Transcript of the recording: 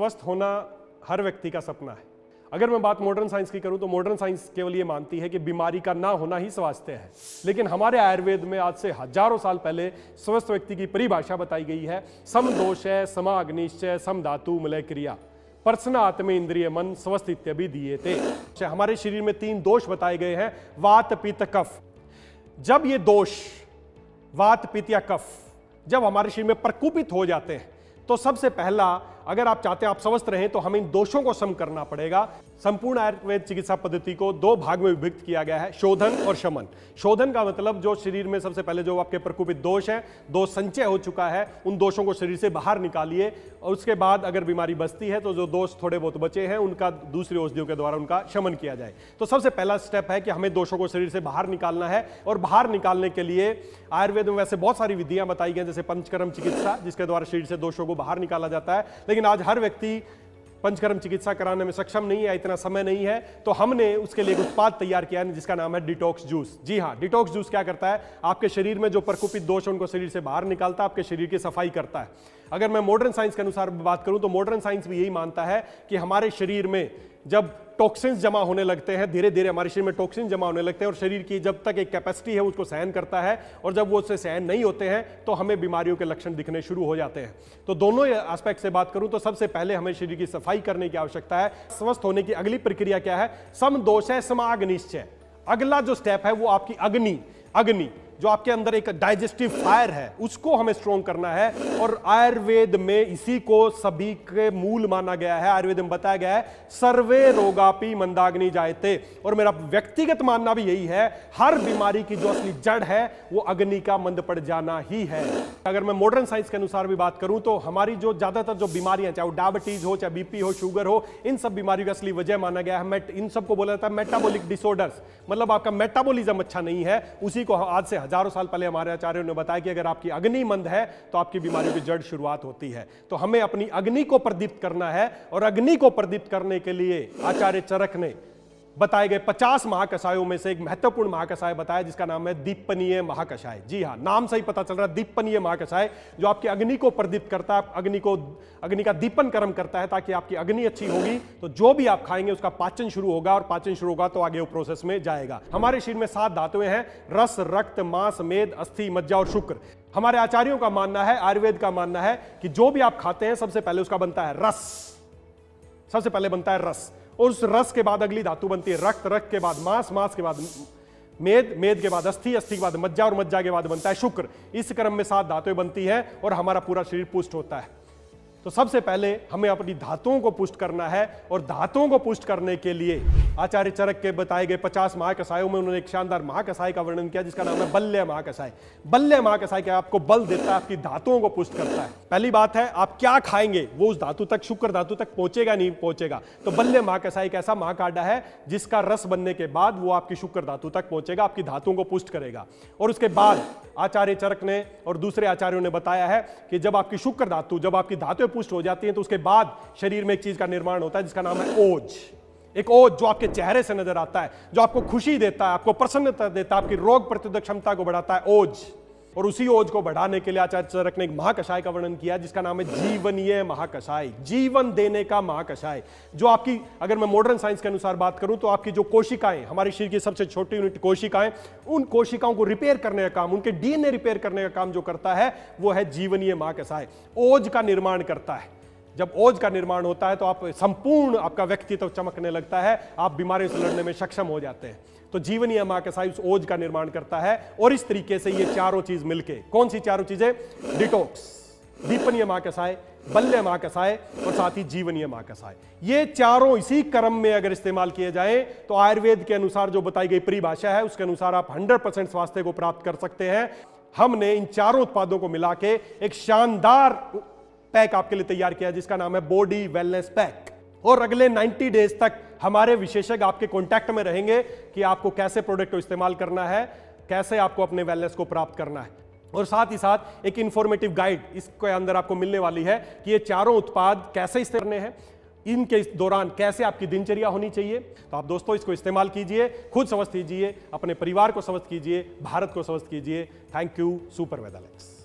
स्वस्थ होना हर व्यक्ति का सपना है। अगर मैं बात मॉडर्न साइंस की करूं तो मॉडर्न साइंस केवल ये मानती है कि बीमारी का ना होना ही स्वास्थ्य है, लेकिन हमारे आयुर्वेद में आज से हजारों साल पहले स्वस्थ व्यक्ति की परिभाषा बताई गई है। सम दोषय समा अग्निश्चय सम धातु मलय क्रिया पर्सन आत्मे इंद्रिय मन स्वस्थ इत्यभि दिए थे। हमारे शरीर में 3 दोष बताए गए हैं, वात पित्त कफ। जब ये दोष वात पित्त या कफ जब हमारे शरीर में प्रकोपित हो जाते हैं तो सबसे पहला, अगर आप चाहते हैं आप स्वस्थ रहें तो हमें इन दोषों को सम करना पड़ेगा। संपूर्ण आयुर्वेद चिकित्सा पद्धति को 2 भाग में विभक्त किया गया है, शोधन और शमन। शोधन का मतलब जो शरीर में सबसे पहले जो आपके प्रकोपित दोष हैं, दोष संचय हो चुका है, उन दोषों को शरीर से बाहर निकालिए और उसके बाद अगर बीमारी बचती है तो जो दोष थोड़े बहुत बचे हैं उनका दूसरी औषधियों के द्वारा उनका शमन किया जाए। तो सबसे पहला स्टेप है कि हमें दोषों को शरीर से बाहर निकालना है, और बाहर निकालने के लिए आयुर्वेद में वैसे बहुत सारी विधियां बताई गई, जैसे पंचकर्म चिकित्सा जिसके द्वारा शरीर से दोषों को बाहर निकाला जाता है। लेकिन आज हर व्यक्ति पंचकर्म चिकित्सा कराने में सक्षम नहीं है, इतना समय नहीं है, तो हमने उसके लिए एक उत्पाद तैयार किया है जिसका नाम है डिटॉक्स जूस। जी हाँ, डिटॉक्स जूस क्या करता है, आपके शरीर में जो प्रकोपित दोष है उनको शरीर से बाहर निकालता है, आपके शरीर की सफाई करता है। अगर मैं मॉडर्न साइंस के अनुसार बात करूं तो मॉडर्न साइंस भी यही मानता है कि हमारे शरीर में जब टॉक्सिन्स जमा होने लगते हैं, धीरे धीरे हमारे शरीर में टॉक्सिन जमा होने लगते हैं और शरीर की जब तक एक कैपेसिटी है उसको सहन करता है, और जब वो उससे सहन नहीं होते हैं तो हमें बीमारियों के लक्षण दिखने शुरू हो जाते हैं। तो दोनों एस्पेक्ट से बात करूं तो सबसे पहले हमें शरीर की सफाई करने की आवश्यकता है। स्वस्थ होने की अगली प्रक्रिया क्या है, सम दोषय समा अग्निश्चय। अगला जो स्टेप है वो आपकी अग्नि जो आपके अंदर एक डाइजेस्टिव फायर है उसको हमें स्ट्रॉन्ग करना है, और आयुर्वेद में इसी को सभी के मूल माना गया है। आयुर्वेद में बताया गया है सर्वे रोगापि मंदाग्नि जायते, और मेरा व्यक्तिगत मानना भी यही है, हर बीमारी की जो असली जड़ है वो अग्नि का मंद पड़ जाना ही है। अगर मैं मॉडर्न साइंस के अनुसार भी बात करूं तो हमारी जो ज्यादातर जो बीमारियां, चाहे वो डायबिटीज हो, चाहे बीपी हो, शुगर हो, इन सब बीमारियों की असली वजह माना गया है, इन सबको बोला जाता है मेटाबॉलिक डिसऑर्डर्स। मतलब आपका मेटाबॉलिज्म अच्छा नहीं है, उसी को आज से हजारों साल पहले हमारे आचार्यों ने बताया कि अगर आपकी अग्नि मंद है तो आपकी बीमारियों की जड़ शुरुआत होती है। तो हमें अपनी अग्नि को प्रदीप्त करना है, और अग्नि को प्रदीप्त करने के लिए आचार्य चरक ने बताए गए 50 महाकषायों में से एक महत्वपूर्ण महाकषाय बताया जिसका नाम है दीपनीय महाकषाय। जी हाँ, नाम से ही पता चल रहा है, दीपनीय महाकषाय, जो आपकी अग्नि को प्रदीप्त करता है, अग्नि का दीपन कर्म करता है, ताकि आपकी अग्नि अच्छी होगी तो जो भी आप खाएंगे उसका पाचन शुरू होगा, और पाचन शुरू होगा तो आगे वो प्रोसेस में जाएगा। हमारे शरीर में 7 धातुएं हैं, रस, रक्त, मांस, मेद, अस्थि, मज्जा और शुक्र। हमारे आचार्यों का मानना है, आयुर्वेद का मानना है कि जो भी आप खाते हैं सबसे पहले उसका बनता है रस, सबसे पहले बनता है रस, और उस रस के बाद अगली धातु बनती है रक्त, रक्त के बाद मांस, मांस के बाद मेद, मेद के बाद अस्थि, अस्थि के बाद मज्जा, और मज्जा के बाद बनता है शुक्र। इस क्रम में 7 धातुएं बनती हैं और हमारा पूरा शरीर पुष्ट होता है। तो सबसे पहले हमें अपनी धातुओं को पुष्ट करना है, और धातुओं को पुष्ट करने के लिए आचार्य चरक के बताए गए 50 महाकषायों में उन्होंने एक शानदार महाकषाय का वर्णन किया जिसका नाम है बल्य महाकषाय। बल्य महाकषाय क्या आपको बल देता है, आपकी धातुओं को पुष्ट करता है। पहली बात है, आप क्या खाएंगे वो उस धातु तक, शुक्र धातु तक पहुंचेगा नहीं पहुंचेगा। तो बल्य महाकषाय एक ऐसा महाकाढ़ा है जिसका रस बनने के बाद वो आपकी शुक्र धातु तक पहुंचेगा, आपकी धातुओं को पुष्ट करेगा। और उसके बाद आचार्य चरक ने और दूसरे आचार्यों ने बताया है कि जब आपकी शुक्र धातु, जब आपकी धातुएं पुष्ट हो जाती हैं तो उसके बाद शरीर में एक चीज का निर्माण होता है जिसका नाम है ओज। एक ओज जो आपके चेहरे से नजर आता है, जो आपको खुशी देता है, आपको प्रसन्नता देता है, आपकी रोग प्रतिरोधक क्षमता को बढ़ाता है, ओज। और उसी ओज को बढ़ाने के लिए आचार्य चरक ने एक महाकषाय का वर्णन किया जिसका नाम है जीवनीय महाकषाय, जीवन देने का महाकषाय। जो आपकी, अगर मैं मॉडर्न साइंस के अनुसार बात करूं तो आपकी जो कोशिकाएं, हमारे शरीर की सबसे छोटी यूनिट कोशिकाएं, उन कोशिकाओं को रिपेयर करने का काम, उनके डीएनए रिपेयर करने का काम जो करता है वो है जीवनीय महाकषाय। ओज का निर्माण करता है। जब ओज का निर्माण होता है तो आप संपूर्ण, आपका व्यक्तित्व चमकने लगता है, आप बीमारियों से लड़ने में सक्षम हो जाते हैं। तो जीवनीय महाकषाय उस ओज का निर्माण करता है। और इस तरीके से ये चारों चीज मिलके, कौन सी चारों चीजें, डिटॉक्स, दीपनीय महाकषाय, बल्य महाकषाय और साथ ही जीवनीय महाकषाय, ये चारों इसी क्रम में अगर इस्तेमाल किए जाएं तो आयुर्वेद के अनुसार जो बताई गई परिभाषा है उसके अनुसार आप 100% स्वास्थ्य को प्राप्त कर सकते हैं। हमने इन चारों उत्पादों को मिला के एक शानदार पैक आपके लिए तैयार किया जिसका नाम है बॉडी वेलनेस पैक। और अगले 90 डेज तक हमारे विशेषज्ञ आपके कांटेक्ट में रहेंगे कि आपको कैसे प्रोडक्ट को इस्तेमाल करना है, कैसे आपको अपने वेलनेस को प्राप्त करना है। और साथ ही साथ एक इंफॉर्मेटिव गाइड इसके अंदर आपको मिलने वाली है कि ये चारों उत्पाद कैसे इस्तेमाल करने हैं, इनके दौरान कैसे आपकी दिनचर्या होनी चाहिए। तो आप दोस्तों इसको इस्तेमाल कीजिए, खुद स्वस्थ कीजिए, अपने परिवार को स्वस्थ कीजिए, भारत को स्वस्थ कीजिए। Thank you, super वेदालेक्स।